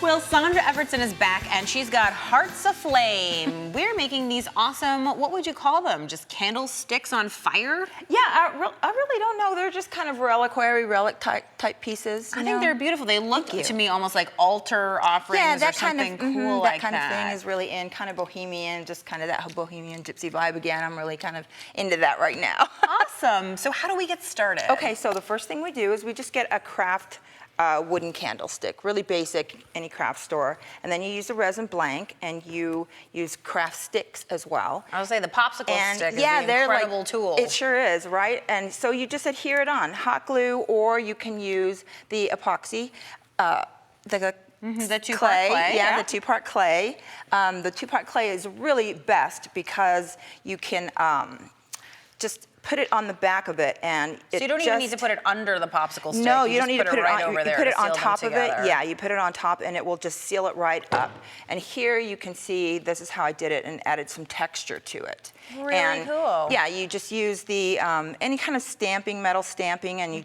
Well, Sandra Evertson is back, and she's got hearts aflame. We're making these awesome, what would you call them? Just candlesticks on fire? Yeah, I really don't know. They're just kind of relic type pieces. I think they're beautiful. They look to me almost like altar offerings or something cool like that. That kind of thing is really in, kind of bohemian, just kind of that bohemian gypsy vibe again. I'm really kind of into that right now. Awesome. So how do we get started? Okay, so the first thing we do is we just get a craft wooden candlestick, really basic, any craft store. And then you use a resin blank, and you use craft sticks as well. I would say the popsicle stick is the incredible tool. It sure is, right? And so you just adhere it on, hot glue, or you can use the epoxy, the two-part clay. Yeah, the two-part clay. The two-part clay is really best because you can just put it on the back of it, and so you don't even need to put it under the popsicle stick. No, you don't need to put it right on. over You there put it on top of it. together. Yeah, you put it on top, and it will just seal it right up. And here you can see this is how I did it, and added some texture to it. Really cool. Yeah, you just use the any kind of stamping, metal stamping, and you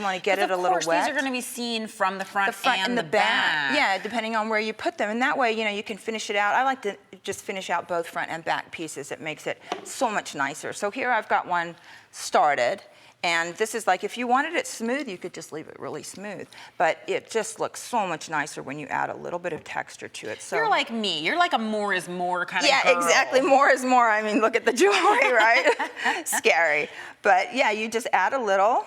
want to get it a little wet. Of course, these are going to be seen from the front and the back. Yeah, depending on where you put them, and that way you can finish it out. I like to just finish out both front and back pieces. It makes it so much nicer. So here I've got one started, and this is like, if you wanted it smooth, you could just leave it really smooth, but it just looks so much nicer when you add a little bit of texture to it. So you're like me. You're like a more is more kind of girl. Yeah, exactly. More is more. I mean, look at the jewelry, right? Scary. But yeah, you just add a little.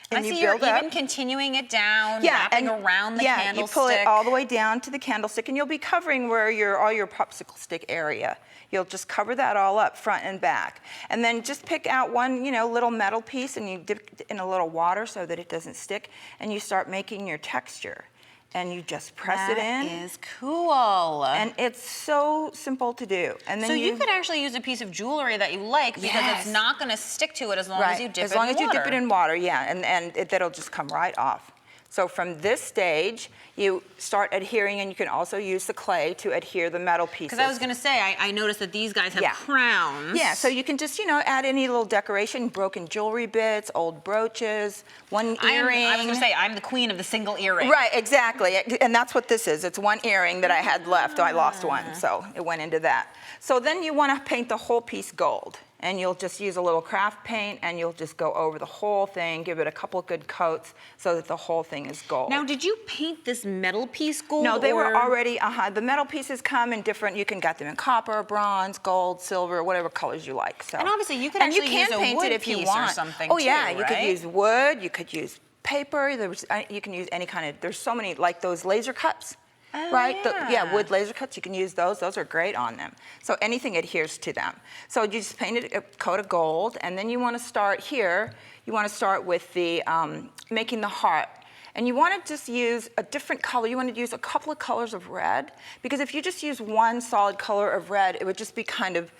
And I see you're even continuing it down, wrapping around the candlestick. Yeah, you pull it all the way down to the candlestick, and you'll be covering where all your popsicle stick area. You'll just cover that all up, front and back. And then just pick out one, little metal piece, and you dip it in a little water so that it doesn't stick, and you start making your texture. And you just press it in. That is cool. And it's so simple to do. And then so you could actually use a piece of jewelry that you like, because it's not going to stick to it as long as you dip it in water. As long as you dip it in water, yeah, and that'll just come right off. So from this stage, you start adhering, and you can also use the clay to adhere the metal pieces. Because I was going to say, I noticed that these guys have crowns. Yeah, so you can just, add any little decoration, broken jewelry bits, old brooches, one earring. I was going to say, I'm the queen of the single earring. Right, exactly, and that's what this is. It's one earring that I had left. I lost one, so it went into that. So then you want to paint the whole piece gold. And you'll just use a little craft paint, and you'll just go over the whole thing, give it a couple of good coats so that the whole thing is gold. Now, did you paint this metal piece gold? No, they were already, the metal pieces come in different, you can get them in copper, bronze, gold, silver, whatever colors you like. So. And obviously you could actually use a wood piece or something too, yeah, you right? could use wood, you could use paper, you can use any kind of, there's so many, like those laser cuts. Oh, right? Yeah. Wood laser cuts, you can use those. Those are great on them. So anything adheres to them. So you just painted a coat of gold, and then you want to start here. You want to start with the making the heart. And you want to just use a different color. You want to use a couple of colors of red, because if you just use one solid color of red, it would just be kind of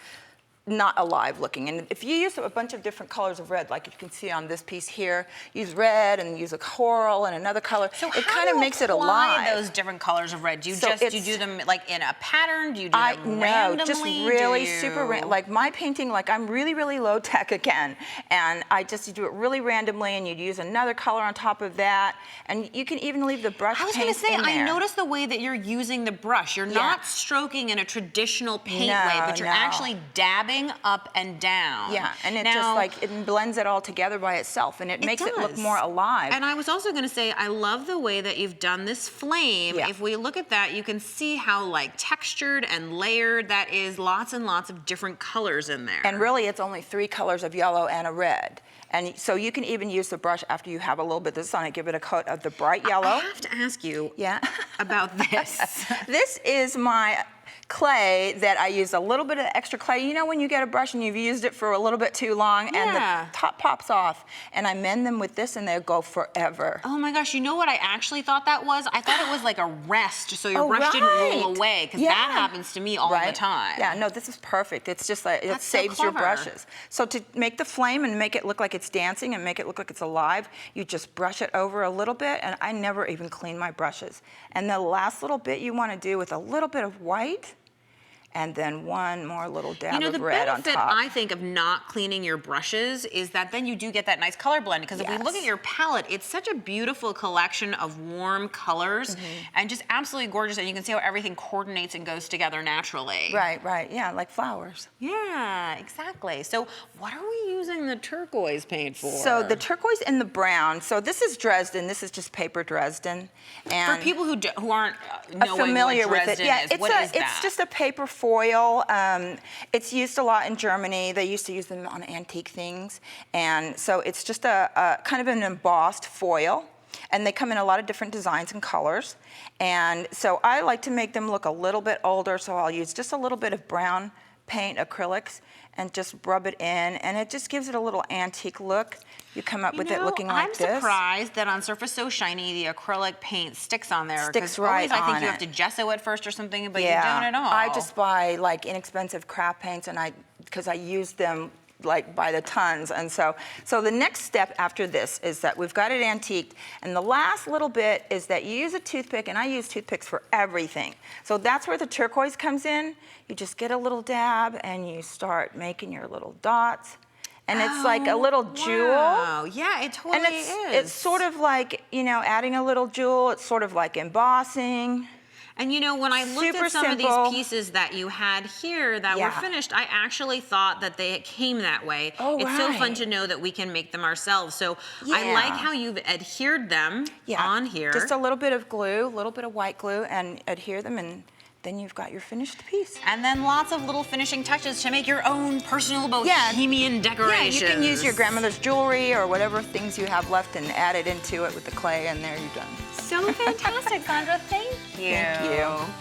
not alive looking. And if you use a bunch of different colors of red, like you can see on this piece here, use red and use a coral and another color, so it kind of makes it alive. How do you apply those different colors of red? Do you do them like in a pattern? Do you do them randomly? No, just really super, like my painting, like I'm really, really low tech again. And I just do it really randomly, and you'd use another color on top of that. And you can even leave the brush paint in there. I was going to say, I noticed the way that you're using the brush. You're not stroking in a traditional paint way, but you're actually dabbing up and down. Yeah, and it just like, it blends it all together by itself, and it makes it look more alive. And I was also going to say, I love the way that you've done this flame. Yeah. If we look at that, you can see how like textured and layered that is, lots and lots of different colors in there. And really, it's only 3 colors of yellow and a red. And so you can even use the brush after you have a little bit of this on it, give it a coat of the bright yellow. I have to ask you about this. This is my clay that I used a little bit of extra clay. You know when you get a brush and you've used it for a little bit too long and the top pops off, and I mend them with this and they'll go forever. Oh my gosh, you know what I actually thought that was? I thought it was like a rest so your brush didn't roll away, because that happens to me all the time. Yeah, no, this is perfect. It's just like, it saves your brushes. So to make the flame and make it look like it's dancing and make it look like it's alive, you just brush it over a little bit, and I never even clean my brushes. And the last little bit you want to do with a little bit of white, and then one more little dab You know, of the red on benefit, top. I think, of not cleaning your brushes is that then you do get that nice color blend. Because if we look at your palette, it's such a beautiful collection of warm colors and just absolutely gorgeous. And you can see how everything coordinates and goes together naturally. Right, right, yeah, like flowers. Yeah, exactly. So what are we using the turquoise paint for? So the turquoise and the brown. So this is Dresden. This is just paper Dresden. And for people who aren't knowing familiar what with it, Dresden yeah, is, it's what is that? it's just a paper foil. It's used a lot in Germany. They used to use them on antique things, and so it's just a kind of an embossed foil. And they come in a lot of different designs and colors. And so I like to make them look a little bit older, so I'll use just a little bit of brown paint acrylics and just rub it in, and it just gives it a little antique look. You come up with it looking like this. I'm surprised that on surface so shiny, the acrylic paint sticks on there. Sticks 'Cause right always I think on you it. have to gesso it first or something, but Yeah, you don't at all. I just buy like inexpensive craft paints, and because I use them like by the tons. And so the next step after this is that we've got it antiqued, and the last little bit is that you use a toothpick, and I use toothpicks for everything. So that's where the turquoise comes in. You just get a little dab and you start making your little dots. And it's like a little jewel. Wow, yeah, it totally And is. it's sort of like, you know, adding a little jewel. It's sort of like embossing. And you know, when I looked Super at some simple. of these pieces that you had here that were Yeah. finished, I actually thought that they came that way. Oh, it's so fun right. to know that we can make them ourselves. So I Yeah. like how you've adhered them on here. Just a little bit of glue, a little bit of white glue, and adhere them, and then you've got your finished piece. And then lots of little finishing touches to make your own personal bohemian decorations. Yeah, you can use your grandmother's jewelry or whatever things you have left and add it into it with the clay, and there you're done. So fantastic, Sandra. Thank you. Thank you.